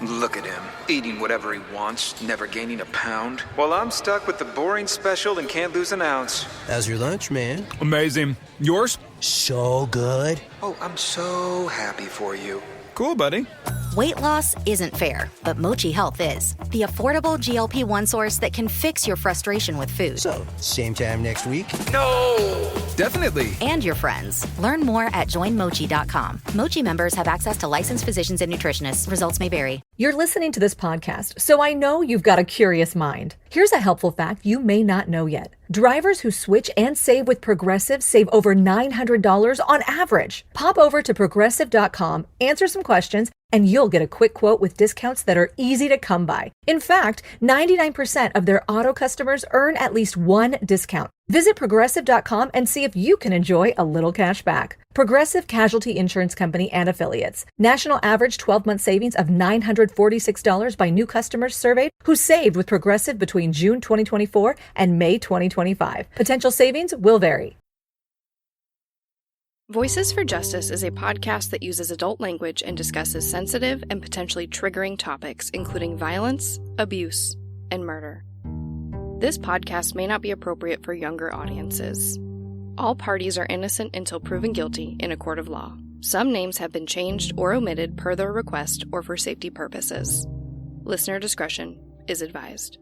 Look at him, eating whatever he wants, never gaining a pound, while I'm stuck with the boring special and can't lose an ounce. How's your lunch, man? Amazing. Yours? So good. Oh, I'm so happy for you. Cool, buddy. Weight loss isn't fair, but Mochi Health is. The affordable GLP-1 source that can fix your frustration with food. So, same time next week? No! Definitely. And your friends. Learn more at joinmochi.com. Mochi members have access to licensed physicians and nutritionists. Results may vary. You're listening to this podcast, so I know you've got a curious mind. Here's a helpful fact you may not know yet. Drivers who switch and save with Progressive save over $900 on average. Pop over to progressive.com, answer some questions, and you'll get a quick quote with discounts that are easy to come by. In fact, 99% of their auto customers earn at least one discount. Visit progressive.com and see if you can enjoy a little cash back. Progressive Casualty Insurance Company and Affiliates. National average 12-month savings of $946 by new customers surveyed who saved with Progressive between June 2024 and May 2025. Potential savings will vary. Voices for Justice is a podcast that uses adult language and discusses sensitive and potentially triggering topics, including violence, abuse, and murder. This podcast may not be appropriate for younger audiences. All parties are innocent until proven guilty in a court of law. Some names have been changed or omitted per their request or for safety purposes. Listener discretion is advised.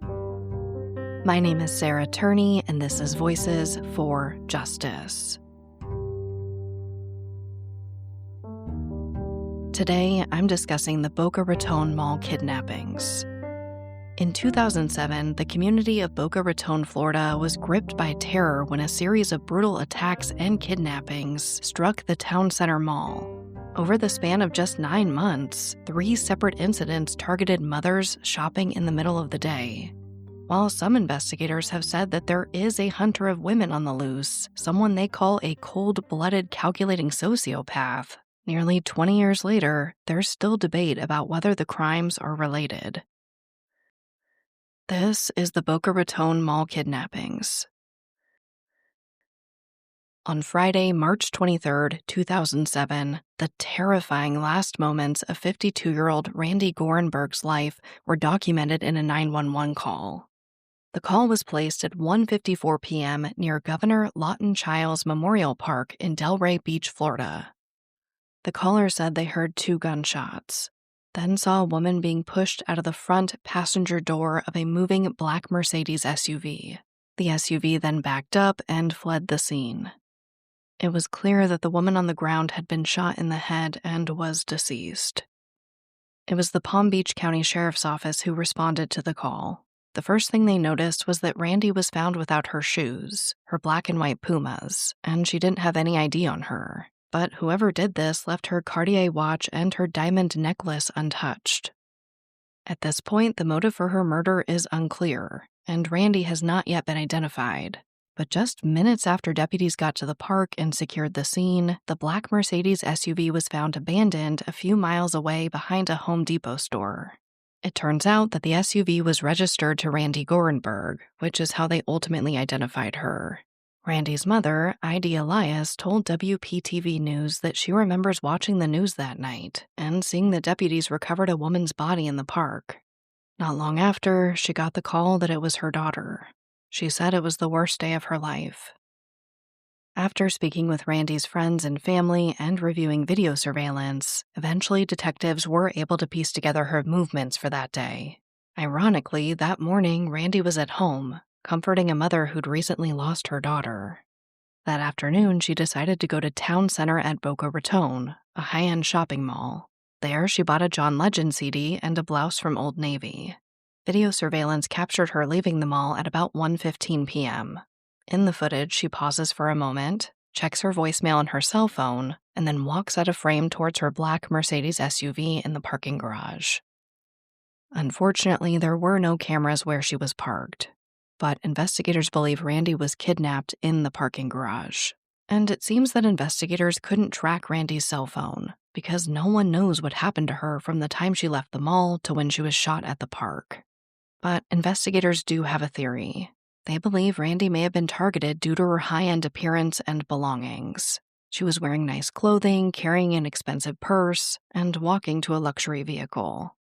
My name is Sarah Turney, and this is Voices for Justice. Today, I'm discussing the Boca Raton Mall kidnappings. In 2007, the community of Boca Raton, Florida was gripped by terror when a series of brutal attacks and kidnappings struck the town center mall. Over the span of just 9 months, 3 separate incidents targeted mothers shopping in the middle of the day. While some investigators have said that there is a hunter of women on the loose, someone they call a cold-blooded, calculating sociopath, nearly 20 years later, there's still debate about whether the crimes are related. This is the Boca Raton Mall kidnappings. On Friday, March 23, 2007, the terrifying last moments of 52-year-old Randy Gorenberg's life were documented in a 911 call. The call was placed at 1:54 p.m. near Governor Lawton Chiles Memorial Park in Delray Beach, Florida. The caller said they heard 2 gunshots, then saw a woman being pushed out of the front passenger door of a moving black Mercedes SUV. The SUV then backed up and fled the scene. It was clear that the woman on the ground had been shot in the head and was deceased. It was the Palm Beach County Sheriff's Office who responded to the call. The first thing they noticed was that Randy was found without her shoes, her black and white Pumas, and she didn't have any ID on her. But whoever did this left her Cartier watch and her diamond necklace untouched. At this point, the motive for her murder is unclear, and Randy has not yet been identified. But just minutes after deputies got to the park and secured the scene, the black Mercedes SUV was found abandoned a few miles away behind a Home Depot store. It turns out that the SUV was registered to Randy Gorenberg, which is how they ultimately identified her. Randy's mother, Ida Elias, told WPTV News that she remembers watching the news that night and seeing the deputies recovered a woman's body in the park. Not long after, she got the call that it was her daughter. She said it was the worst day of her life. After speaking with Randy's friends and family and reviewing video surveillance, eventually detectives were able to piece together her movements for that day. Ironically, that morning, Randy was at home, comforting a mother who'd recently lost her daughter. That afternoon, she decided to go to Town Center at Boca Raton, a high-end shopping mall. There, she bought a John Legend CD and a blouse from Old Navy. Video surveillance captured her leaving the mall at about 1:15 p.m. In the footage, she pauses for a moment, checks her voicemail on her cell phone, and then walks out of frame towards her black Mercedes SUV in the parking garage. Unfortunately, there were no cameras where she was parked, but investigators believe Randy was kidnapped in the parking garage. And it seems that investigators couldn't track Randy's cell phone because no one knows what happened to her from the time she left the mall to when she was shot at the park. But investigators do have a theory. They believe Randy may have been targeted due to her high-end appearance and belongings. She was wearing nice clothing, carrying an expensive purse, and walking to a luxury vehicle.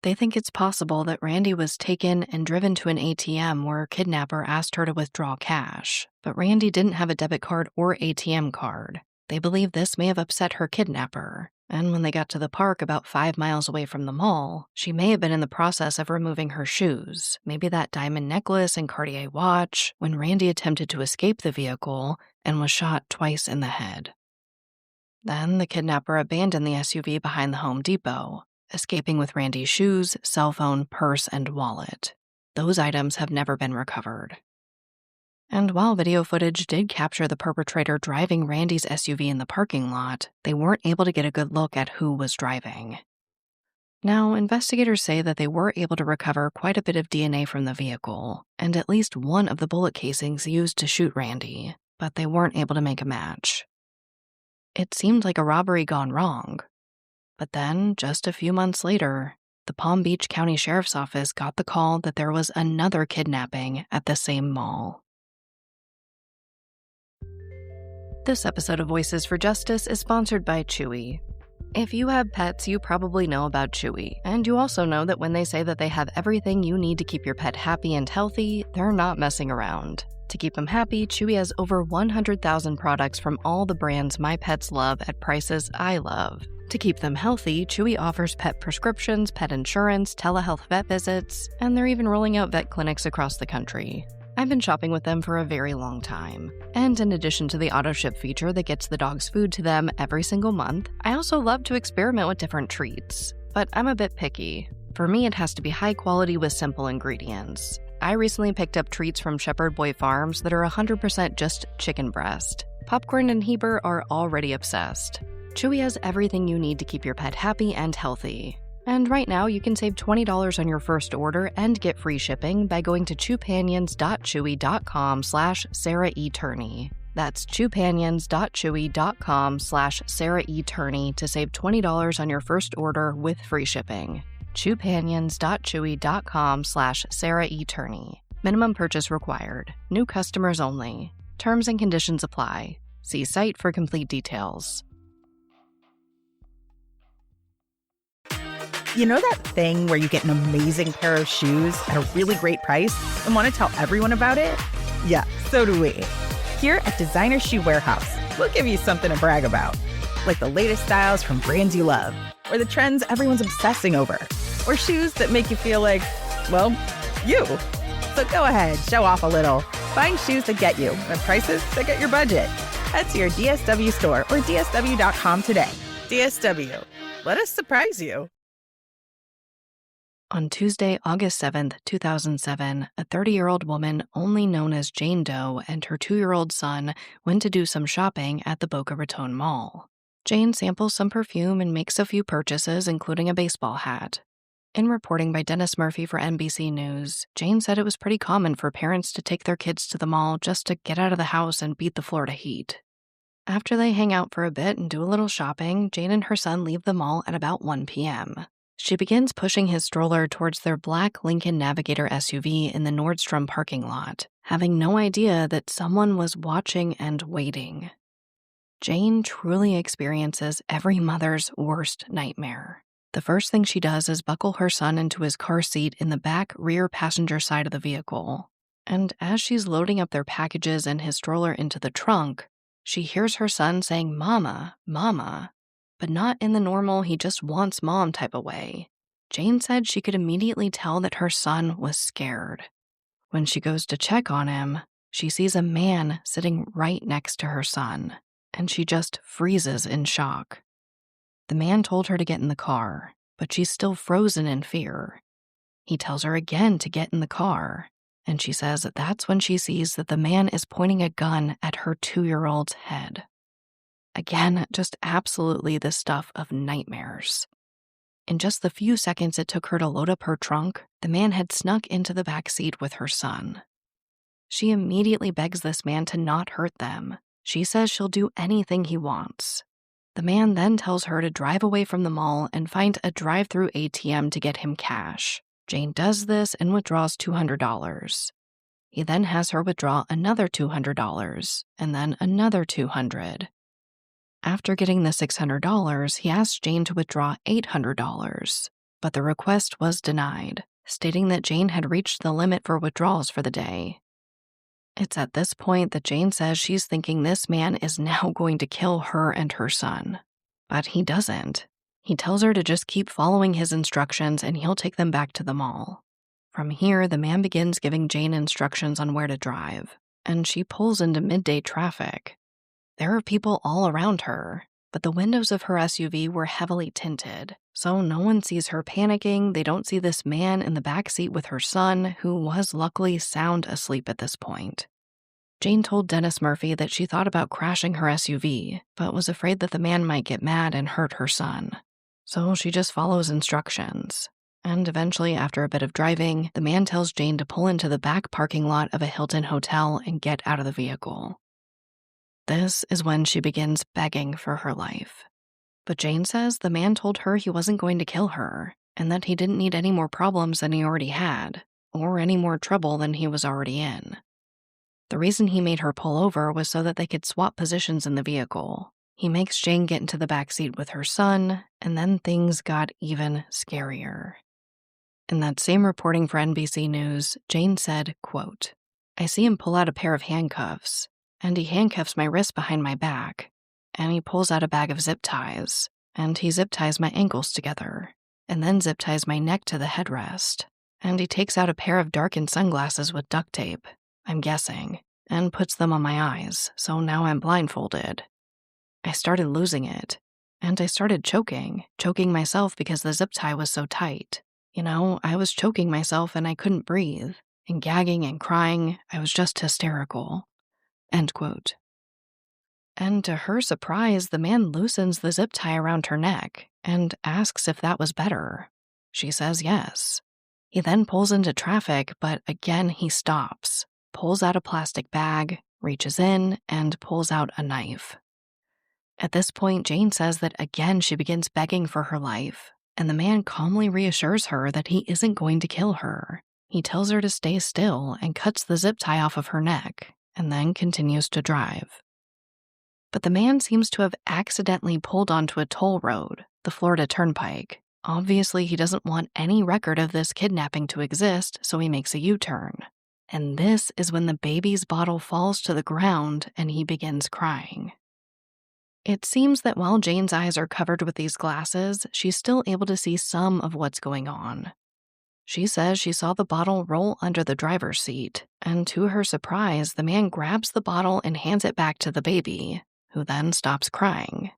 They think it's possible that Randy was taken and driven to an ATM where a kidnapper asked her to withdraw cash, but Randy didn't have a debit card or ATM card. They believe this may have upset her kidnapper, and when they got to the park about 5 miles away from the mall, she may have been in the process of removing her shoes, maybe that diamond necklace and Cartier watch, when Randy attempted to escape the vehicle and was shot twice in the head. Then the kidnapper abandoned the SUV behind the Home Depot, escaping with Randy's shoes, cell phone, purse, and wallet. Those items have never been recovered. And while video footage did capture the perpetrator driving Randy's SUV in the parking lot, they weren't able to get a good look at who was driving. Now, investigators say that they were able to recover quite a bit of DNA from the vehicle, and at least one of the bullet casings used to shoot Randy, but they weren't able to make a match. It seemed like a robbery gone wrong. But then, just a few months later, the Palm Beach County Sheriff's Office got the call that there was another kidnapping at the same mall. This episode of Voices for Justice is sponsored by Chewy. If you have pets, you probably know about Chewy, and you also know that when they say that they have everything you need to keep your pet happy and healthy, they're not messing around. To keep them happy, Chewy has over 100,000 products from all the brands my pets love at prices I love. To keep them healthy, Chewy offers pet prescriptions, pet insurance, telehealth vet visits, and they're even rolling out vet clinics across the country. I've been shopping with them for a very long time. And in addition to the auto-ship feature that gets the dog's food to them every single month, I also love to experiment with different treats. But I'm a bit picky. For me, it has to be high quality with simple ingredients. I recently picked up treats from Shepherd Boy Farms that are 100% just chicken breast. Popcorn and Heber are already obsessed. Chewy has everything you need to keep your pet happy and healthy. And right now, you can save $20 on your first order and get free shipping by going to chewpanions.chewy.com/Sarah E. Turney. That's chewpanions.chewy.com/Sarah E. Turney to save $20 on your first order with free shipping. chewpanions.chewy.com/Sarah E. Turney. Minimum purchase required. New customers only. Terms and conditions apply. See site for complete details. You know that thing where you get an amazing pair of shoes at a really great price and want to tell everyone about it? Yeah, so do we. Here at Designer Shoe Warehouse, we'll give you something to brag about, like the latest styles from brands you love, or the trends everyone's obsessing over, or shoes that make you feel like, well, you. So go ahead, show off a little. Find shoes that get you at prices that get your budget. Head to your DSW store or DSW.com today. DSW, let us surprise you. On Tuesday, August 7th, 2007, a 30-year-old woman only known as Jane Doe and her 2-year-old son went to do some shopping at the Boca Raton Mall. Jane samples some perfume and makes a few purchases, including a baseball hat. In reporting by Dennis Murphy for NBC News, Jane said it was pretty common for parents to take their kids to the mall just to get out of the house and beat the Florida heat. After they hang out for a bit and do a little shopping, Jane and her son leave the mall at about 1 p.m. She begins pushing his stroller towards their black Lincoln Navigator SUV in the Nordstrom parking lot, having no idea that someone was watching and waiting. Jane truly experiences every mother's worst nightmare. The first thing she does is buckle her son into his car seat in the back rear passenger side of the vehicle. And as she's loading up their packages and his stroller into the trunk, she hears her son saying, "Mama, Mama," but not in the normal he just wants mom type of way. Jane said she could immediately tell that her son was scared. When she goes to check on him, she sees a man sitting right next to her son, and she just freezes in shock. The man told her to get in the car, but she's still frozen in fear. He tells her again to get in the car, and she says that that's when she sees that the man is pointing a gun at her 2-year-old's head. Again, just absolutely the stuff of nightmares. In just the few seconds it took her to load up her trunk, the man had snuck into the back seat with her son. She immediately begs this man to not hurt them. She says she'll do anything he wants. The man then tells her to drive away from the mall and find a drive-through ATM to get him cash. Jane does this and withdraws $200. He then has her withdraw another $200, and then another $200. After getting the $600, he asks Jane to withdraw $800. but the request was denied, stating that Jane had reached the limit for withdrawals for the day. It's at this point that Jane says she's thinking this man is now going to kill her and her son. But he doesn't. He tells her to just keep following his instructions and he'll take them back to the mall. From here, the man begins giving Jane instructions on where to drive, and she pulls into midday traffic. There are people all around her, but the windows of her SUV were heavily tinted, so no one sees her panicking. They don't see this man in the back seat with her son, who was luckily sound asleep at this point. Jane told Dennis Murphy that she thought about crashing her SUV, but was afraid that the man might get mad and hurt her son. So she just follows instructions. And eventually, after a bit of driving, the man tells Jane to pull into the back parking lot of a Hilton hotel and get out of the vehicle. This is when she begins begging for her life. But Jane says the man told her he wasn't going to kill her, and that he didn't need any more problems than he already had, or any more trouble than he was already in. The reason he made her pull over was so that they could swap positions in the vehicle. He makes Jane get into the back seat with her son, and then things got even scarier. In that same reporting for NBC News, Jane said, quote, "I see him pull out a pair of handcuffs, and he handcuffs my wrist behind my back, and he pulls out a bag of zip ties, and he zip ties my ankles together, and then zip ties my neck to the headrest, and he takes out a pair of darkened sunglasses with duct tape, I'm guessing, and puts them on my eyes, so now I'm blindfolded. I started losing it, and I started choking myself because the zip tie was so tight. I was choking myself and I couldn't breathe, and gagging and crying. I was just hysterical." End quote. And to her surprise, the man loosens the zip tie around her neck and asks if that was better. She says yes. He then pulls into traffic, but again he stops, pulls out a plastic bag, reaches in, and pulls out a knife. At this point, Jane says that again she begins begging for her life, and the man calmly reassures her that he isn't going to kill her. He tells her to stay still and cuts the zip tie off of her neck, and then continues to drive. But the man seems to have accidentally pulled onto a toll road, the Florida Turnpike. Obviously, he doesn't want any record of this kidnapping to exist, so he makes a U-turn. And this is when the baby's bottle falls to the ground and he begins crying. It seems that while Jane's eyes are covered with these glasses, she's still able to see some of what's going on. She says she saw the bottle roll under the driver's seat, and to her surprise, the man grabs the bottle and hands it back to the baby, who then stops crying.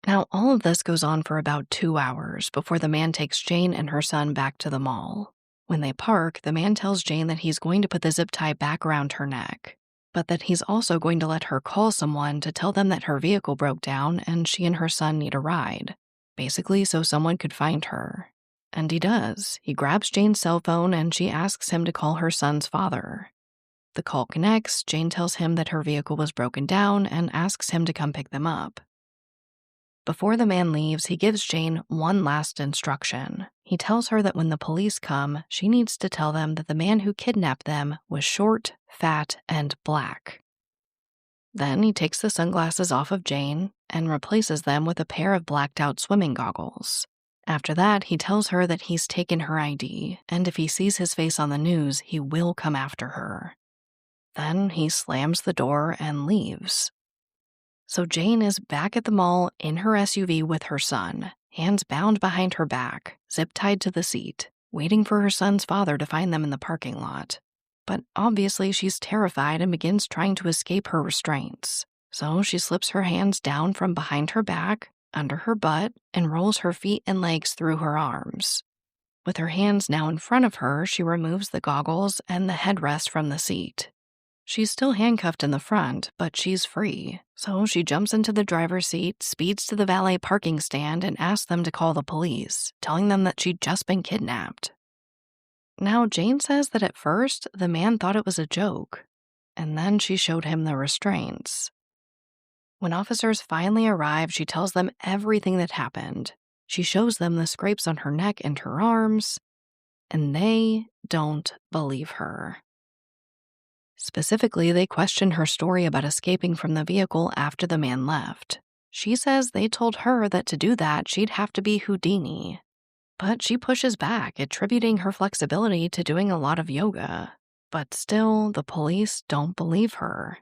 Now, all of this goes on for about 2 hours before the man takes Jane and her son back to the mall. When they park, the man tells Jane that he's going to put the zip tie back around her neck, but that he's also going to let her call someone to tell them that her vehicle broke down and she and her son need a ride, basically so someone could find her. And he does. He grabs Jane's cell phone and she asks him to call her son's father. The call connects, Jane tells him that her vehicle was broken down and asks him to come pick them up. Before the man leaves, he gives Jane one last instruction. He tells her that when the police come, she needs to tell them that the man who kidnapped them was short, fat, and black. Then he takes the sunglasses off of Jane and replaces them with a pair of blacked-out swimming goggles. After that, he tells her that he's taken her ID, and if he sees his face on the news, he will come after her. Then he slams the door and leaves. So Jane is back at the mall in her SUV with her son, hands bound behind her back, zip-tied to the seat, waiting for her son's father to find them in the parking lot. But obviously she's terrified and begins trying to escape her restraints. So she slips her hands down from behind her back, under her butt, and rolls her feet and legs through her arms. With her hands now in front of her, she removes the goggles and the headrest from the seat. She's still handcuffed in the front, but she's free. So she jumps into the driver's seat, speeds to the valet parking stand, and asks them to call the police, telling them that she'd just been kidnapped. Now, Jane says that at first, the man thought it was a joke, and then she showed him the restraints. When officers finally arrive, she tells them everything that happened. She shows them the scrapes on her neck and her arms, and they don't believe her. Specifically, they question her story about escaping from the vehicle after the man left. She says they told her that to do that, she'd have to be Houdini. But she pushes back, attributing her flexibility to doing a lot of yoga. But still, the police don't believe her.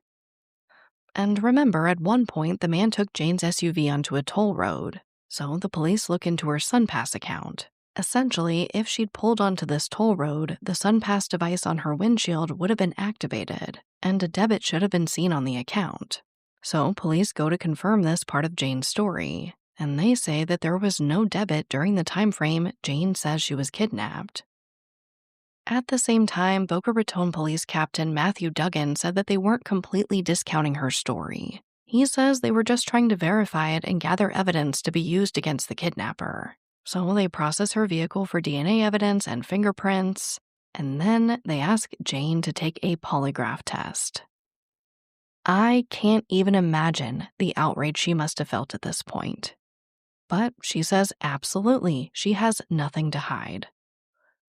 And remember, at one point, the man took Jane's SUV onto a toll road, so the police look into her SunPass account. Essentially, if she'd pulled onto this toll road, the SunPass device on her windshield would have been activated, and a debit should have been seen on the account. So police go to confirm this part of Jane's story, and they say that there was no debit during the time frame Jane says she was kidnapped. At the same time, Boca Raton Police Captain Matthew Duggan said that they weren't completely discounting her story. He says they were just trying to verify it and gather evidence to be used against the kidnapper. So they process her vehicle for DNA evidence and fingerprints, and then they ask Jane to take a polygraph test. I can't even imagine the outrage she must have felt at this point. But she says absolutely, she has nothing to hide.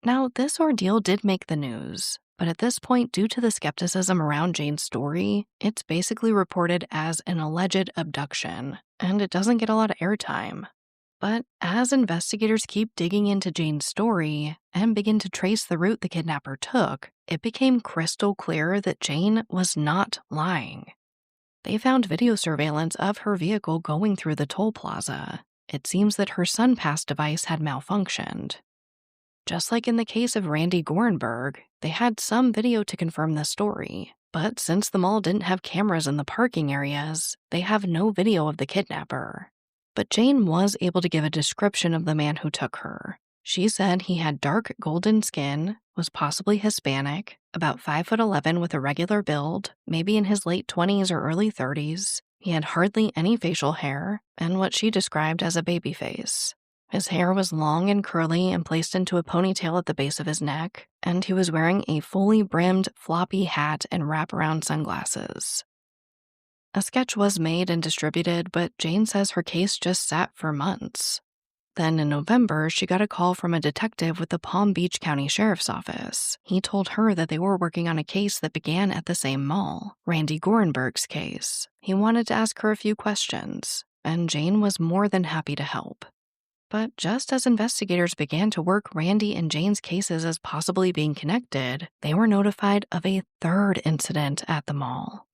Now, this ordeal did make the news, but at this point, due to the skepticism around Jane's story, it's basically reported as an alleged abduction, and it doesn't get a lot of airtime. But as investigators keep digging into Jane's story and begin to trace the route the kidnapper took, it became crystal clear that Jane was not lying. They found video surveillance of her vehicle going through the toll plaza. It seems that her SunPass device had malfunctioned. Just like in the case of Randy Gorenberg, they had some video to confirm the story. But since the mall didn't have cameras in the parking areas, they have no video of the kidnapper. But Jane was able to give a description of the man who took her. She said he had dark golden skin, was possibly Hispanic, about 5'11" with a regular build, maybe in his late 20s or early 30s. He had hardly any facial hair, and what she described as a baby face. His hair was long and curly and placed into a ponytail at the base of his neck, and he was wearing a fully brimmed floppy hat and wraparound sunglasses. A sketch was made and distributed, but Jane says her case just sat for months. Then in November, she got a call from a detective with the Palm Beach County Sheriff's Office. He told her that they were working on a case that began at the same mall, Randy Gorenberg's case. He wanted to ask her a few questions, and Jane was more than happy to help. But just as investigators began to work Randy and Jane's cases as possibly being connected, they were notified of a third incident at the mall.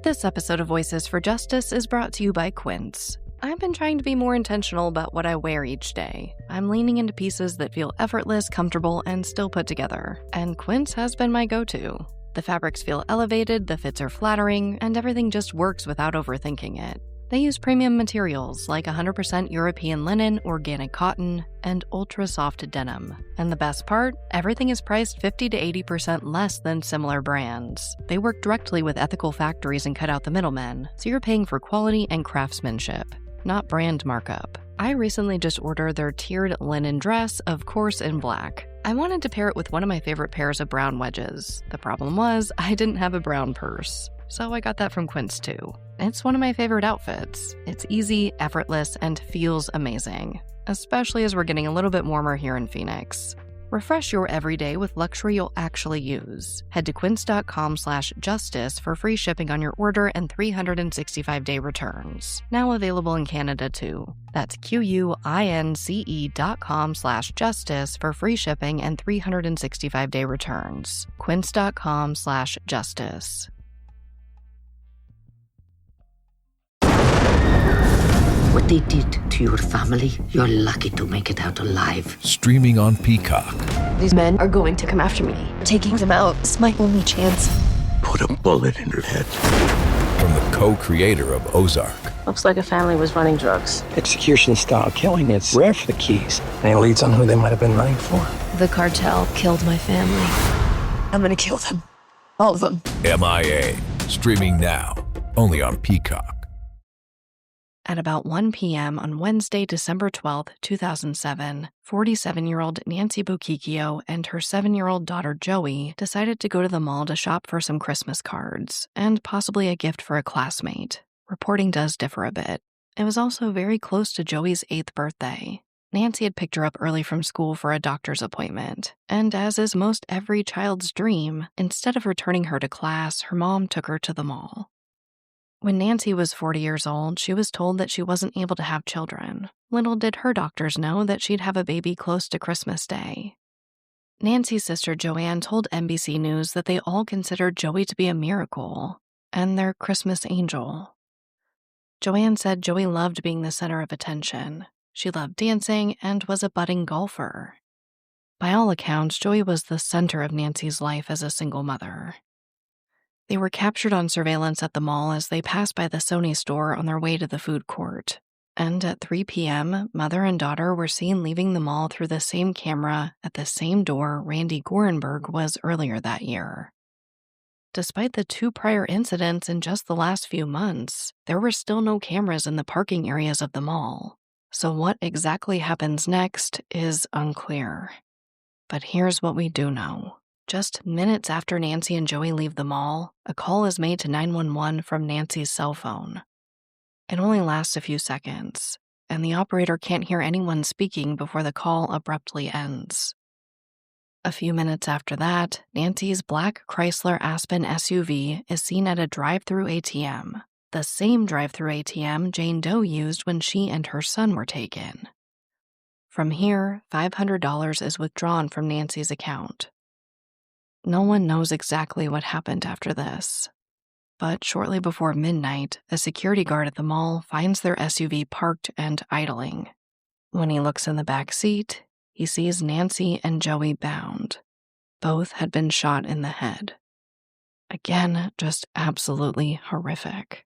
This episode of Voices for Justice is brought to you by Quince. I've been trying to be more intentional about what I wear each day. I'm leaning into pieces that feel effortless, comfortable, and still put together, and Quince has been my go-to. The fabrics feel elevated, the fits are flattering, and everything just works without overthinking it. They use premium materials like 100% European linen, organic cotton, and ultra-soft denim. And the best part? Everything is priced 50 to 80% less than similar brands. They work directly with ethical factories and cut out the middlemen, so you're paying for quality and craftsmanship, not brand markup. I recently just ordered their tiered linen dress, of course in black. I wanted to pair it with one of my favorite pairs of brown wedges. The problem was, I didn't have a brown purse. So I got that from Quince too. It's one of my favorite outfits. It's easy, effortless, and feels amazing, especially as we're getting a little bit warmer here in Phoenix. Refresh your everyday with luxury you'll actually use. Head to quince.com/justice for free shipping on your order and 365-day returns. Now available in Canada too. That's QUINCE.com/justice for free shipping and 365-day returns. Quince.com/justice. What they did to your family, you're lucky to make it out alive. Streaming on Peacock. These men are going to come after me. Taking them out is my only chance. Put a bullet in her head. From the co-creator of Ozark. Looks like a family was running drugs. Execution-style killing, it's rare for the keys. And it leads on who they might have been running for. The cartel killed my family. I'm gonna kill them. All of them. MIA. Streaming now. Only on Peacock. At about 1 p.m. on Wednesday, December 12, 2007, 47-year-old Nancy Bocchicchio and her 7-year-old daughter Joey decided to go to the mall to shop for some Christmas cards and possibly a gift for a classmate. Reporting does differ a bit. It was also very close to Joey's 8th birthday. Nancy had picked her up early from school for a doctor's appointment, and as is most every child's dream, instead of returning her to class, her mom took her to the mall. When Nancy was 40 years old, she was told that she wasn't able to have children. Little did her doctors know that she'd have a baby close to Christmas Day. Nancy's sister Joanne told NBC News that they all considered Joey to be a miracle and their Christmas angel. Joanne said Joey loved being the center of attention. She loved dancing and was a budding golfer. By all accounts, Joey was the center of Nancy's life as a single mother. They were captured on surveillance at the mall as they passed by the Sony store on their way to the food court. And at 3 p.m., mother and daughter were seen leaving the mall through the same camera at the same door Randy Gorenberg was earlier that year. Despite the 2 prior incidents in just the last few months, there were still no cameras in the parking areas of the mall. So what exactly happens next is unclear. But here's what we do know. Just minutes after Nancy and Joey leave the mall, a call is made to 911 from Nancy's cell phone. It only lasts a few seconds, and the operator can't hear anyone speaking before the call abruptly ends. A few minutes after that, Nancy's black Chrysler Aspen SUV is seen at a drive-through ATM, the same drive-through ATM Jane Doe used when she and her son were taken. From here, $500 is withdrawn from Nancy's account. No one knows exactly what happened after this. But shortly before midnight, a security guard at the mall finds their SUV parked and idling. When he looks in the back seat, he sees Nancy and Joey bound. Both had been shot in the head. Again, just absolutely horrific.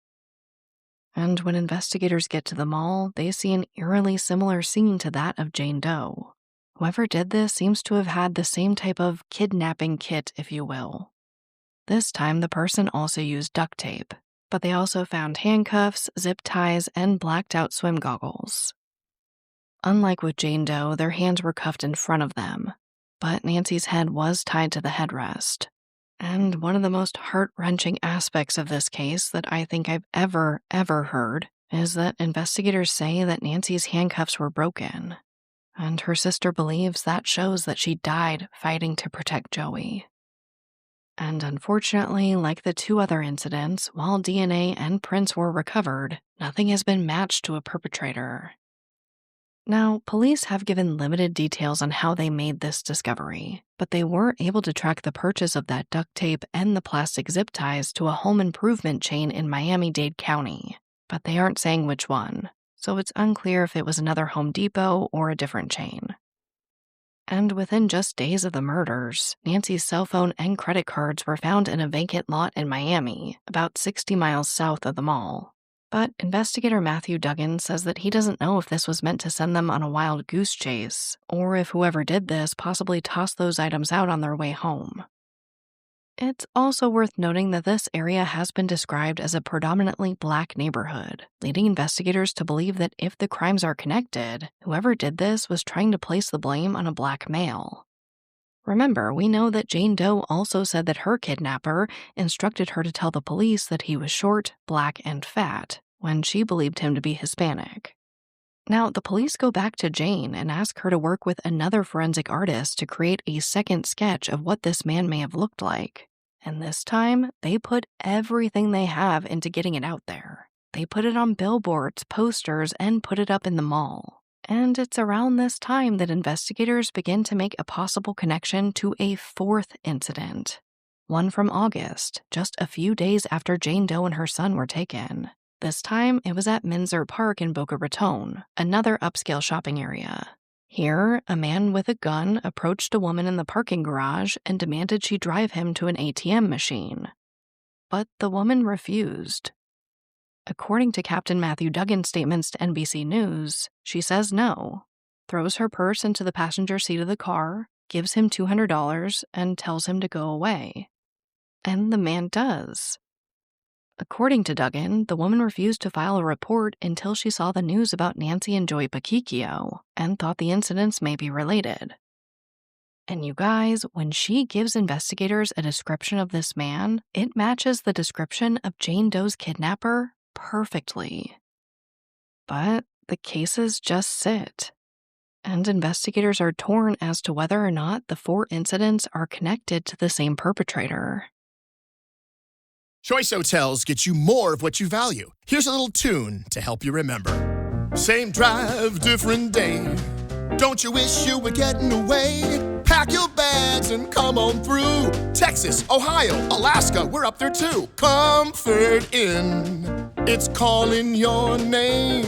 And when investigators get to the mall, they see an eerily similar scene to that of Jane Doe. Whoever did this seems to have had the same type of kidnapping kit, if you will. This time, the person also used duct tape, but they also found handcuffs, zip ties, and blacked-out swim goggles. Unlike with Jane Doe, their hands were cuffed in front of them, but Nancy's head was tied to the headrest. And one of the most heart-wrenching aspects of this case that I think I've ever heard is that investigators say that Nancy's handcuffs were broken, and her sister believes that shows that she died fighting to protect Joey. And unfortunately, like the 2 other incidents, while DNA and prints were recovered, nothing has been matched to a perpetrator. Now, police have given limited details on how they made this discovery, but they were able to track the purchase of that duct tape and the plastic zip ties to a home improvement chain in Miami-Dade County, but they aren't saying which one, so it's unclear if it was another Home Depot or a different chain. And within just days of the murders, Nancy's cell phone and credit cards were found in a vacant lot in Miami, about 60 miles south of the mall. But investigator Matthew Duggan says that he doesn't know if this was meant to send them on a wild goose chase, or if whoever did this possibly tossed those items out on their way home. It's also worth noting that this area has been described as a predominantly black neighborhood, leading investigators to believe that if the crimes are connected, whoever did this was trying to place the blame on a black male. Remember, we know that Jane Doe also said that her kidnapper instructed her to tell the police that he was short, black, and fat, when she believed him to be Hispanic. Now, the police go back to Jane and ask her to work with another forensic artist to create a second sketch of what this man may have looked like. And this time, they put everything they have into getting it out there. They put it on billboards, posters, and put it up in the mall. And it's around this time that investigators begin to make a possible connection to a 4th incident. One from August, just a few days after Jane Doe and her son were taken. This time, it was at Minzer Park in Boca Raton, another upscale shopping area. Here, a man with a gun approached a woman in the parking garage and demanded she drive him to an ATM machine. But the woman refused. According to Captain Matthew Duggan's statements to NBC News, she says no, throws her purse into the passenger seat of the car, gives him $200, and tells him to go away. And the man does. According to Duggan, the woman refused to file a report until she saw the news about Nancy and Joey Paquicchio and thought the incidents may be related. And you guys, when she gives investigators a description of this man, it matches the description of Jane Doe's kidnapper perfectly. But the cases just sit, and investigators are torn as to whether or not the 4 incidents are connected to the same perpetrator. Choice Hotels get you more of what you value. Here's a little tune to help you remember. Same drive, different day. Don't you wish you were getting away? Pack your bags and come on through. Texas, Ohio, Alaska, we're up there too. Comfort Inn, it's calling your name.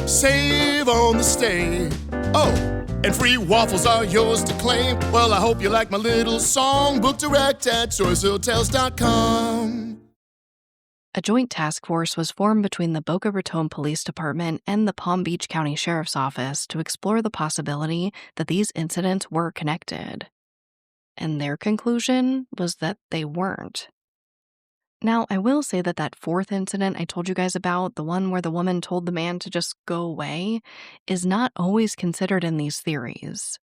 Save on the stay. Oh, and free waffles are yours to claim. Well, I hope you like my little song. Book direct at choicehotels.com. A joint task force was formed between the Boca Raton Police Department and the Palm Beach County Sheriff's Office to explore the possibility that these incidents were connected. And their conclusion was that they weren't. Now, I will say that that fourth incident I told you guys about, the one where the woman told the man to just go away, is not always considered in these theories.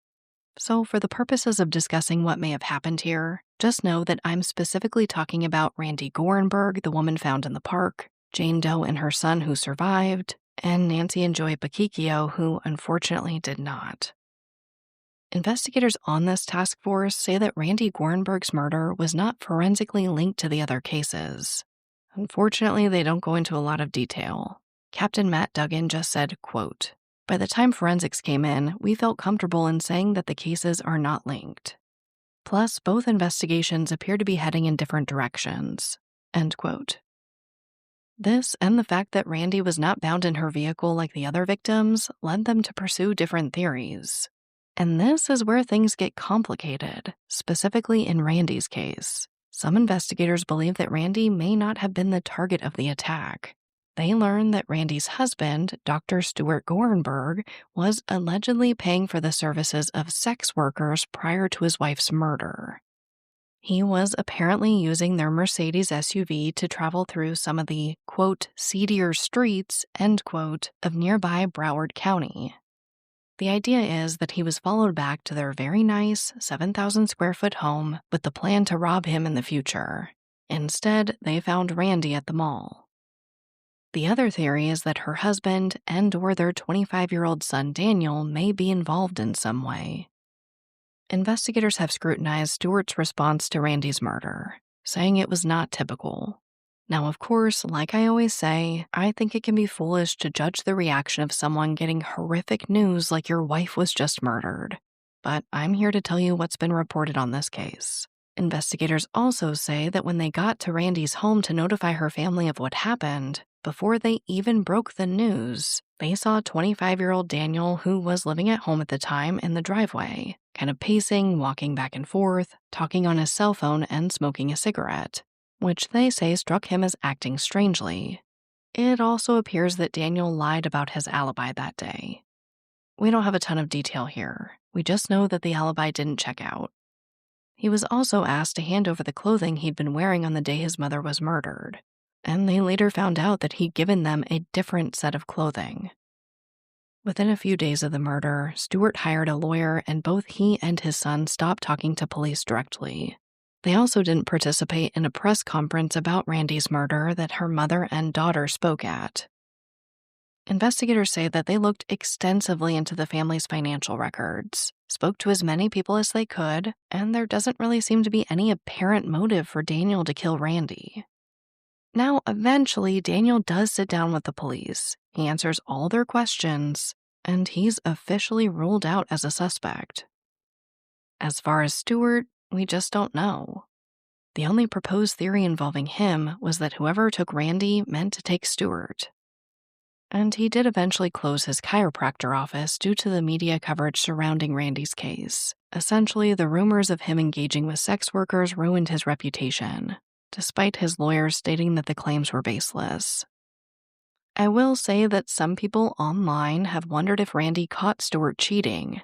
So for the purposes of discussing what may have happened here, just know that I'm specifically talking about Randy Gorenberg, the woman found in the park, Jane Doe and her son who survived, and Nancy and Joy Paquicchio, who unfortunately did not. Investigators on this task force say that Randy Gorenberg's murder was not forensically linked to the other cases. Unfortunately, they don't go into a lot of detail. Captain Matt Duggan just said, quote, "By the time forensics came in, we felt comfortable in saying that the cases are not linked. Plus, both investigations appear to be heading in different directions." End quote. This and the fact that Randy was not bound in her vehicle like the other victims led them to pursue different theories. And this is where things get complicated, specifically in Randy's case. Some investigators believe that Randy may not have been the target of the attack. They learned that Randy's husband, Dr. Stuart Gorenberg, was allegedly paying for the services of sex workers prior to his wife's murder. He was apparently using their Mercedes SUV to travel through some of the, quote, seedier streets, end quote, of nearby Broward County. The idea is that he was followed back to their very nice 7,000 square foot home with the plan to rob him in the future. Instead, they found Randy at the mall. The other theory is that her husband and/or their 25-year-old son Daniel may be involved in some way. Investigators have scrutinized Stewart's response to Randy's murder, saying it was not typical. Now, of course, like I always say, I think it can be foolish to judge the reaction of someone getting horrific news like your wife was just murdered. But I'm here to tell you what's been reported on this case. Investigators also say that when they got to Randy's home to notify her family of what happened, before they even broke the news, they saw 25-year-old Daniel, who was living at home at the time, in the driveway, kind of pacing, walking back and forth, talking on his cell phone, and smoking a cigarette, which they say struck him as acting strangely. It also appears that Daniel lied about his alibi that day. We don't have a ton of detail here. We just know that the alibi didn't check out. He was also asked to hand over the clothing he'd been wearing on the day his mother was murdered, and they later found out that he'd given them a different set of clothing. Within a few days of the murder, Stewart hired a lawyer, and both he and his son stopped talking to police directly. They also didn't participate in a press conference about Randy's murder that her mother and daughter spoke at. Investigators say that they looked extensively into the family's financial records, spoke to as many people as they could, and there doesn't really seem to be any apparent motive for Daniel to kill Randy. Now, eventually, Daniel does sit down with the police. He answers all their questions, and he's officially ruled out as a suspect. As far as Stewart, we just don't know. The only proposed theory involving him was that whoever took Randy meant to take Stewart. And he did eventually close his chiropractor office due to the media coverage surrounding Randy's case. Essentially, the rumors of him engaging with sex workers ruined his reputation, despite his lawyers stating that the claims were baseless. I will say that some people online have wondered if Randy caught Stewart cheating,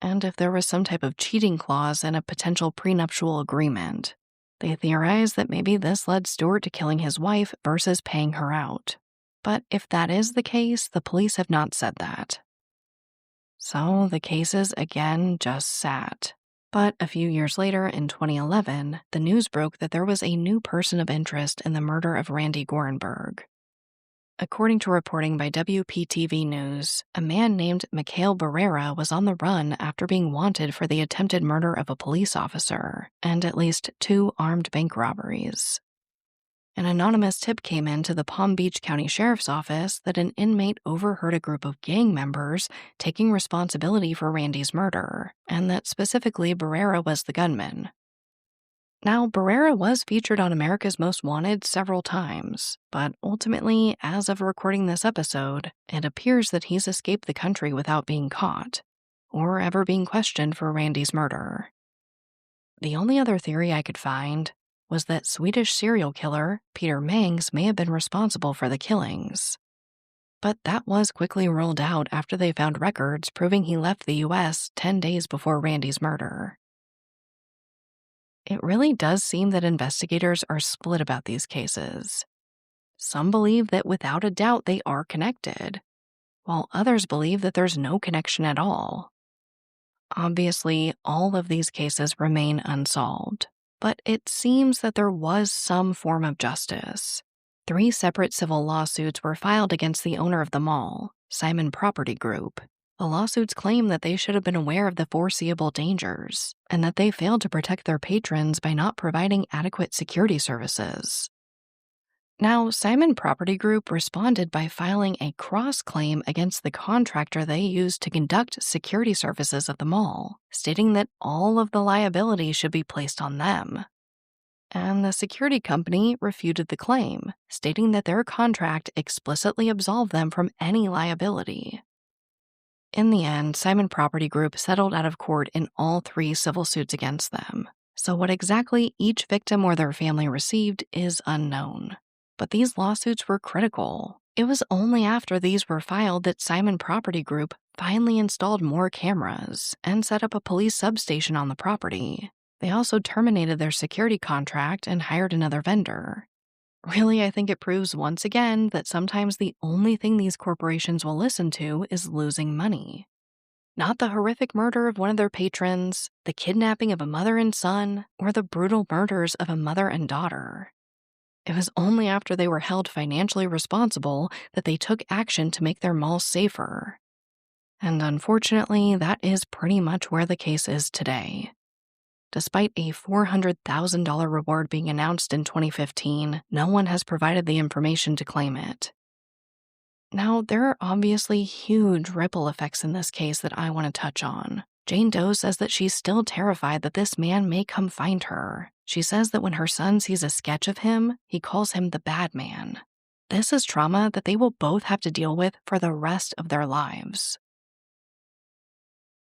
and if there was some type of cheating clause in a potential prenuptial agreement. They theorize that maybe this led Stewart to killing his wife versus paying her out. But if that is the case, the police have not said that. So the cases again just sat. But a few years later, in 2011, the news broke that there was a new person of interest in the murder of Randy Gorenberg. According to reporting by WPTV News, a man named Mikhail Barrera was on the run after being wanted for the attempted murder of a police officer and at least 2 armed bank robberies. An anonymous tip came in to the Palm Beach County Sheriff's Office that an inmate overheard a group of gang members taking responsibility for Randy's murder, and that specifically Barrera was the gunman. Now, Barrera was featured on America's Most Wanted several times, but ultimately, as of recording this episode, it appears that he's escaped the country without being caught, or ever being questioned for Randy's murder. The only other theory I could find was that Swedish serial killer Peter Mangs may have been responsible for the killings. But that was quickly ruled out after they found records proving he left the U.S. 10 days before Randy's murder. It really does seem that investigators are split about these cases. Some believe that without a doubt they are connected, while others believe that there's no connection at all. Obviously, all of these cases remain unsolved, but it seems that there was some form of justice. 3 separate civil lawsuits were filed against the owner of the mall, Simon Property Group. The lawsuits claim that they should have been aware of the foreseeable dangers, and that they failed to protect their patrons by not providing adequate security services. Now, Simon Property Group responded by filing a cross-claim against the contractor they used to conduct security services at the mall, stating that all of the liability should be placed on them. And the security company refuted the claim, stating that their contract explicitly absolved them from any liability. In the end, Simon Property Group settled out of court in all 3 civil suits against them, so what exactly each victim or their family received is unknown. But these lawsuits were critical. It was only after these were filed that Simon Property Group finally installed more cameras and set up a police substation on the property. They also terminated their security contract and hired another vendor. Really, I think it proves once again that sometimes the only thing these corporations will listen to is losing money. Not the horrific murder of one of their patrons, the kidnapping of a mother and son, or the brutal murders of a mother and daughter. It was only after they were held financially responsible that they took action to make their malls safer. And unfortunately, that is pretty much where the case is today. Despite a $400,000 reward being announced in 2015, no one has provided the information to claim it. Now, there are obviously huge ripple effects in this case that I want to touch on. Jane Doe says that she's still terrified that this man may come find her. She says that when her son sees a sketch of him, he calls him the bad man. This is trauma that they will both have to deal with for the rest of their lives.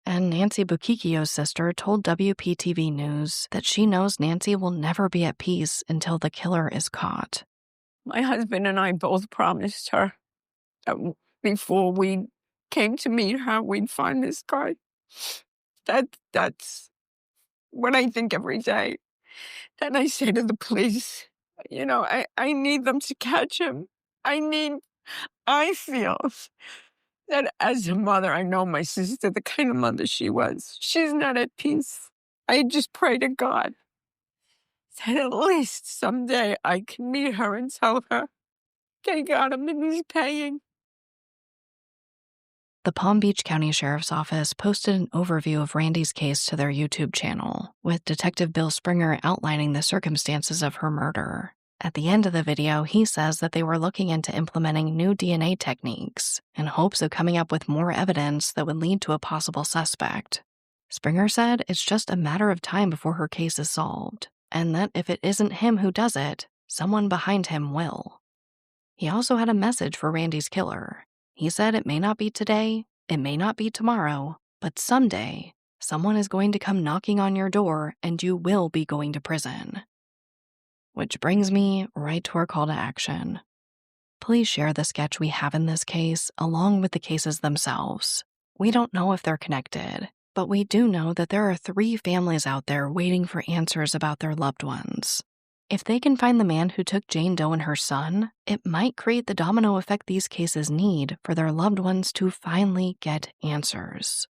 And Nancy Bucchicchio's sister told WPTV News that she knows Nancy will never be at peace until the killer is caught. My husband and I both promised her that before we came to meet her, we'd find this guy. That's what I think every day. Then I say to the police, I need them to catch him. I feel that as a mother, I know my sister, the kind of mother she was. She's not at peace. I just pray to God that at least someday I can meet her and tell her, they got him and he's paying. The Palm Beach County Sheriff's Office posted an overview of Randy's case to their YouTube channel, with Detective Bill Springer outlining the circumstances of her murder. At the end of the video, he says that they were looking into implementing new DNA techniques in hopes of coming up with more evidence that would lead to a possible suspect. Springer said it's just a matter of time before her case is solved, and that if it isn't him who does it, someone behind him will. He also had a message for Randy's killer. He said it may not be today, it may not be tomorrow, but someday, someone is going to come knocking on your door and you will be going to prison. Which brings me right to our call to action. Please share the sketch we have in this case along with the cases themselves. We don't know if they're connected, but we do know that there are 3 families out there waiting for answers about their loved ones. If they can find the man who took Jane Doe and her son, it might create the domino effect these cases need for their loved ones to finally get answers.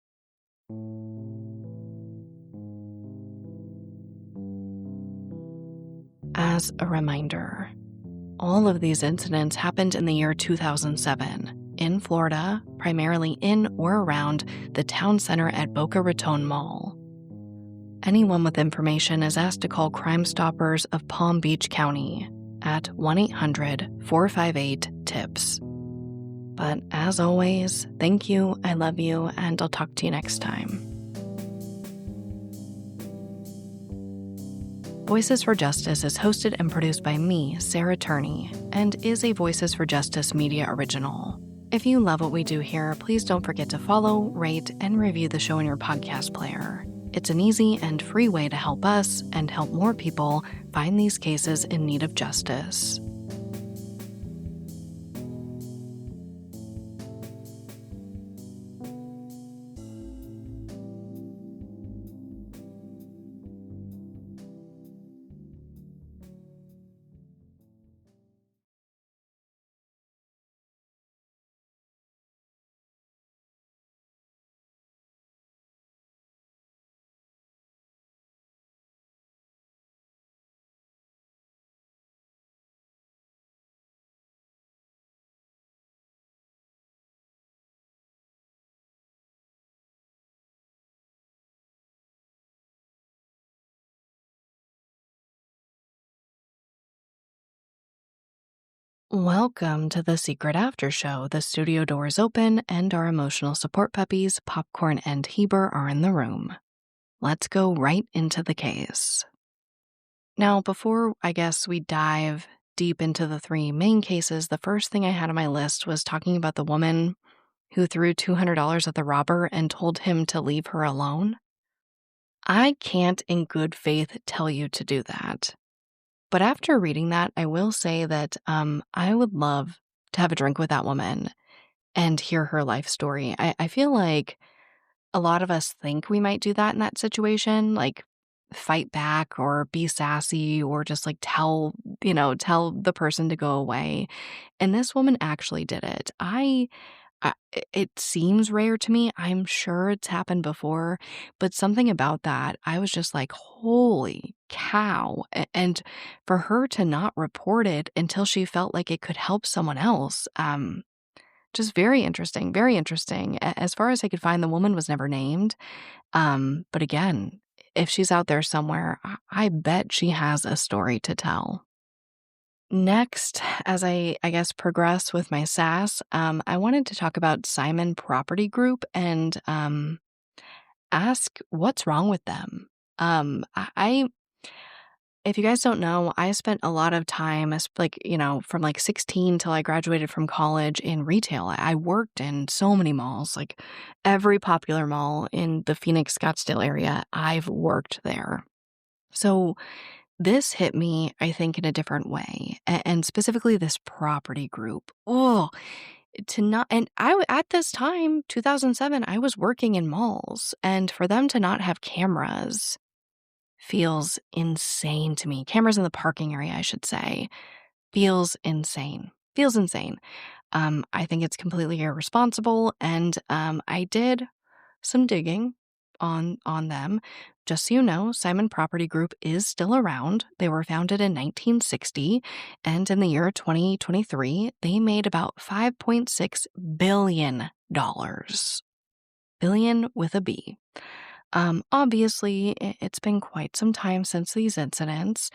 As a reminder, all of these incidents happened in the year 2007, in Florida, primarily in or around the town center at Boca Raton Mall. Anyone with information is asked to call Crime Stoppers of Palm Beach County. at 1-800-458-TIPS. But as always, thank you, I love you, and I'll talk to you next time. Voices for Justice is hosted and produced by me, Sarah Turney, and is a Voices for Justice media original. If you love what we do here, please don't forget to follow, rate, and review the show in your podcast player. It's an easy and free way to help us and help more people find these cases in need of justice. Welcome to the Secret After Show. The studio doors open and our emotional support puppies, Popcorn and Heber, are in the room. Let's go right into the case. Now, before I guess we dive deep into the three main cases, the first thing I had on my list was talking about the woman who threw $200 at the robber and told him to leave her alone. I can't in good faith tell you to do that. But after reading that, I will say that I would love to have a drink with that woman and hear her life story. I feel like a lot of us think we might do that in that situation, like fight back or be sassy or just like tell the person to go away. And this woman actually did it. It seems rare to me. I'm sure it's happened before, but something about that, I was just like, holy cow. And for her to not report it until she felt like it could help someone else, just very interesting, very interesting. As far as I could find, the woman was never named. But again, if she's out there somewhere, I bet she has a story to tell. Next, as I guess progress with my sass, I wanted to talk about Simon Property Group and ask what's wrong with them. If you guys don't know, I spent a lot of time, from 16 till I graduated from college in retail. I worked in so many malls, like every popular mall in the Phoenix, Scottsdale area, I've worked there. So this hit me, I think, in a different way, and specifically this property group. At this time, 2007, I was working in malls, and for them to not have cameras feels insane to me. Cameras in the parking area, I should say, feels insane. I think it's completely irresponsible, and I did some digging on them. Just so you know, Simon Property Group is still around. They were founded in 1960, and in the year 2023, they made about $5.6 billion. Billion with a B. Obviously, it's been quite some time since these incidents,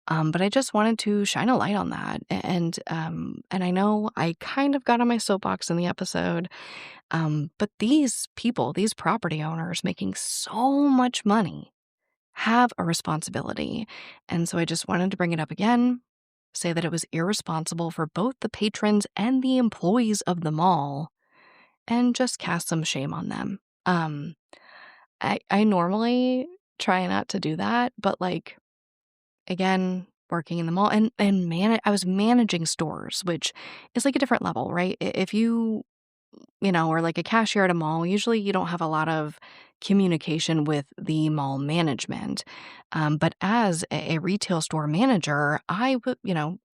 but I just wanted to shine a light on that. And I know I kind of got on my soapbox in the episode, but these people, these property owners making so much money, have a responsibility. And so I just wanted to bring it up again, say that it was irresponsible for both the patrons and the employees of the mall, and just cast some shame on them. I normally try not to do that, but again, working in the mall and I was managing stores, which is like a different level, right? If you or like a cashier at a mall, usually you don't have a lot of communication with the mall management. But as a retail store manager, I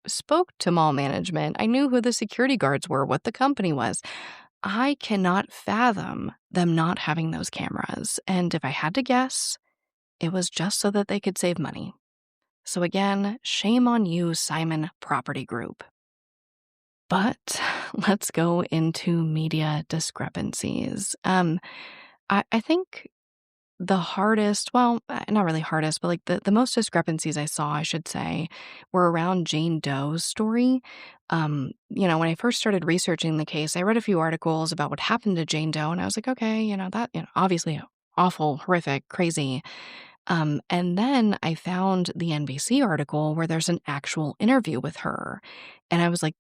spoke to mall management. I knew who the security guards were, what the company was. I cannot fathom them not having those cameras. And if I had to guess, it was just so that they could save money. So again, shame on you, Simon Property Group. But let's go into media discrepancies. I think the hardest, well, not really hardest, but like the most discrepancies I saw, I should say, were around Jane Doe's story. When I first started researching the case, I read a few articles about what happened to Jane Doe, and I was like, okay, obviously awful, horrific, crazy. And then I found the NBC article where there's an actual interview with her. And I was like,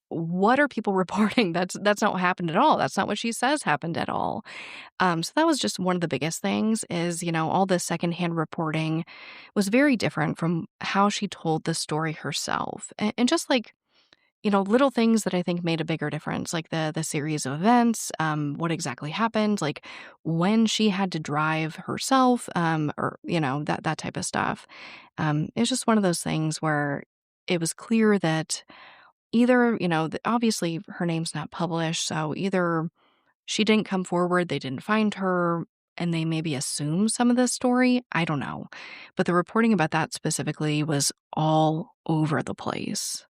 what are people reporting? That's not what happened at all. That's not what she says happened at all. So that was just one of the biggest things is, all the secondhand reporting was very different from how she told the story herself. And just like, little things that I think made a bigger difference, like the series of events, what exactly happened, like when she had to drive herself, or, that type of stuff. It's just one of those things where it was clear that either, obviously her name's not published, so either she didn't come forward, they didn't find her, and they maybe assume some of this story. I don't know. But the reporting about that specifically was all over the place.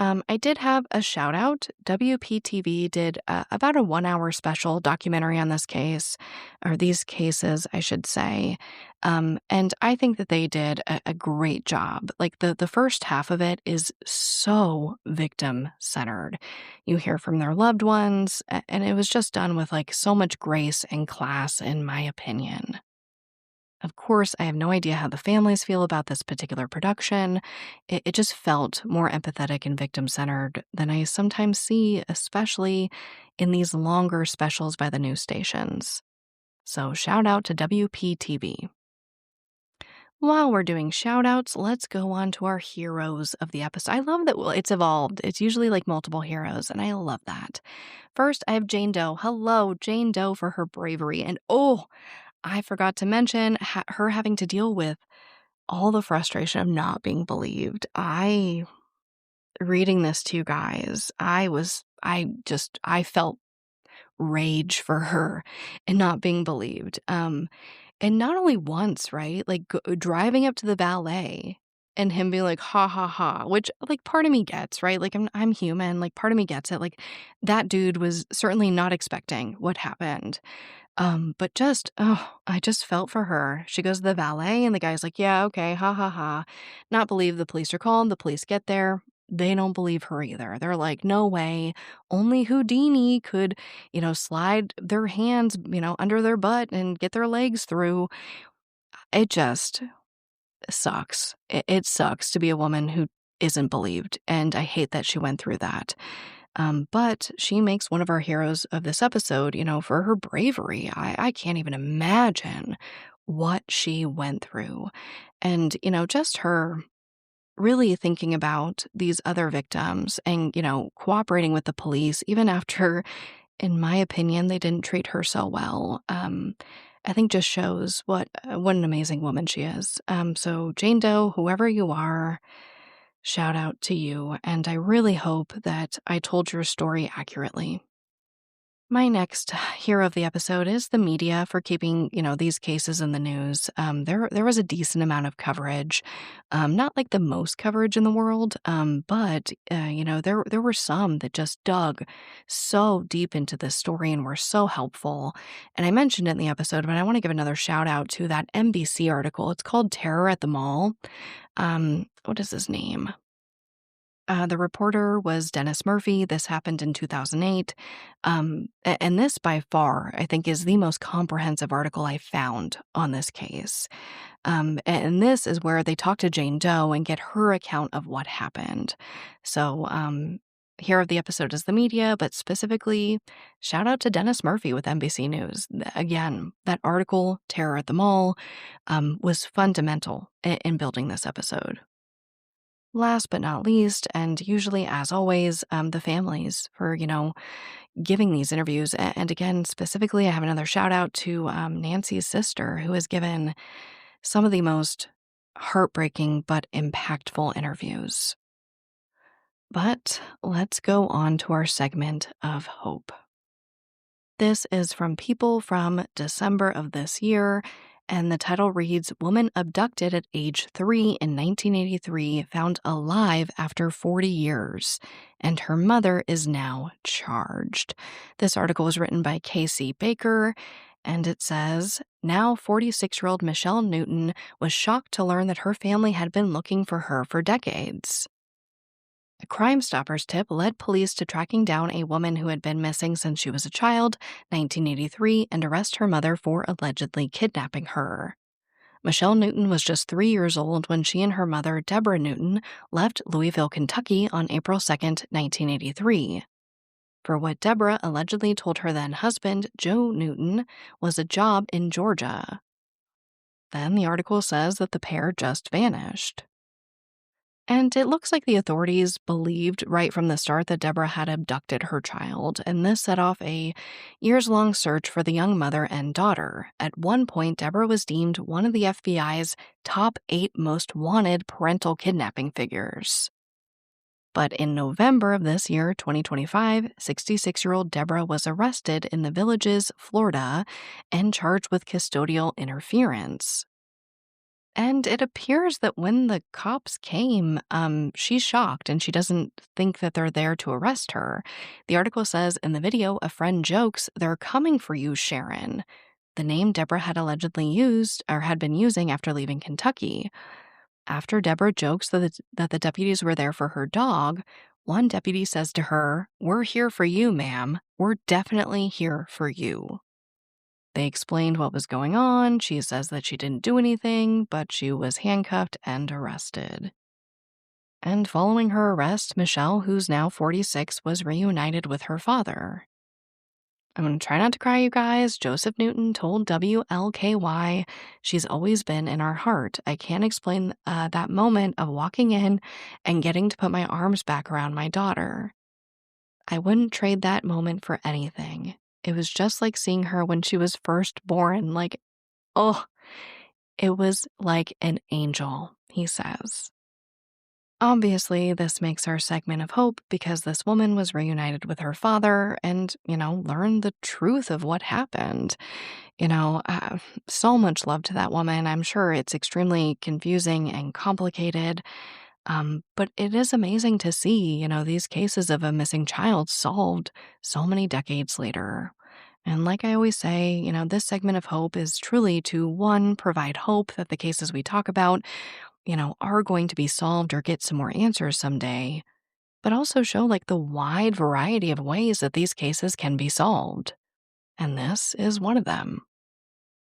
I did have a shout out. WPTV did about a 1 hour special documentary on this case, or these cases, I should say. And I think that they did a great job. Like the first half of it is so victim centered. You hear from their loved ones, and it was just done with like so much grace and class, in my opinion. Of course, I have no idea how the families feel about this particular production. It just felt more empathetic and victim-centered than I sometimes see, especially in these longer specials by the news stations. So shout out to WPTV. While we're doing shout-outs, let's go on to our heroes of the episode. I love that it's evolved. It's usually like multiple heroes, and I love that. First, I have Jane Doe. Hello, Jane Doe, for her bravery. And I forgot to mention her having to deal with all the frustration of not being believed. Reading this to you guys, I felt rage for her and not being believed. And not only once, right? Like driving up to the valet and him being like, ha ha ha, which like part of me gets, right? Like I'm human, like part of me gets it. Like that dude was certainly not expecting what happened. But I just felt for her. She goes to the valet and the guy's like, yeah, okay, ha ha ha. Not believe the police are called. The police get there. They don't believe her either. They're like, no way. Only Houdini could, slide their hands, under their butt and get their legs through. It just sucks. It sucks to be a woman who isn't believed. And I hate that she went through that. But she makes one of our heroes of this episode, for her bravery. I can't even imagine what she went through. And, just her really thinking about these other victims and, cooperating with the police, even after, in my opinion, they didn't treat her so well. I think just shows what an amazing woman she is. So Jane Doe, whoever you are, shout out to you, and I really hope that I told your story accurately. My next hero of the episode is the media for keeping, these cases in the news. There was a decent amount of coverage, not like the most coverage in the world, but there were some that just dug so deep into this story and were so helpful. And I mentioned it in the episode, but I want to give another shout out to that NBC article. It's called "Terror at the Mall." What is his name? The reporter was Dennis Murphy. This happened in 2008. And this, by far, I think is the most comprehensive article I found on this case. And this is where they talk to Jane Doe and get her account of what happened. So hero of the episode is the media, but specifically, shout out to Dennis Murphy with NBC News. Again, that article, Terror at the Mall, was fundamental in building this episode. Last but not least, and usually as always, the families for, giving these interviews. And again, specifically, I have another shout out to Nancy's sister, who has given some of the most heartbreaking but impactful interviews. But let's go on to our segment of hope. This is from People from December of this year, and the title reads, "Woman abducted at age 3 in 1983 found alive after 40 years, and her mother is now charged." This article was written by Casey Baker, And it says, now 46-year-old Michelle Newton was shocked to learn that her family had been looking for her for decades. A Crime Stoppers tip led police to tracking down a woman who had been missing since she was a child, 1983, and arrest her mother for allegedly kidnapping her. Michelle Newton was just 3 years old when she and her mother, Deborah Newton, left Louisville, Kentucky on April 2, 1983. For what Deborah allegedly told her then-husband, Joe Newton, was a job in Georgia. Then the article says that the pair just vanished. And it looks like the authorities believed right from the start that Deborah had abducted her child, and this set off a years-long search for the young mother and daughter. At one point, Deborah was deemed one of the FBI's top 8 most wanted parental kidnapping figures. But in November of this year, 2025, 66-year-old Deborah was arrested in the Villages, Florida, and charged with custodial interference. And it appears that when the cops came, she's shocked and she doesn't think that they're there to arrest her. The article says in the video, a friend jokes, "They're coming for you, Sharon," the name Deborah had allegedly used or had been using after leaving Kentucky. After Deborah jokes that the deputies were there for her dog, one deputy says to her, "We're here for you, ma'am. We're definitely here for you." They explained what was going on. She says that she didn't do anything, but she was handcuffed and arrested. And following her arrest, Michelle, who's now 46, was reunited with her father. I'm going to try not to cry, you guys. Joseph Newton told WLKY, "She's always been in our heart. I can't explain that moment of walking in and getting to put my arms back around my daughter. I wouldn't trade that moment for anything. It was just like seeing her when she was first born. Like, oh, it was like an angel," he says. Obviously, this makes our segment of hope because this woman was reunited with her father and, learned the truth of what happened. So much love to that woman. I'm sure it's extremely confusing and complicated. But it is amazing to see, these cases of a missing child solved so many decades later. And like I always say, this segment of hope is truly to, one, provide hope that the cases we talk about, are going to be solved or get some more answers someday, but also show the wide variety of ways that these cases can be solved. And this is one of them.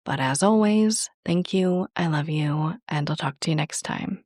But as always, thank you, I love you, and I'll talk to you next time.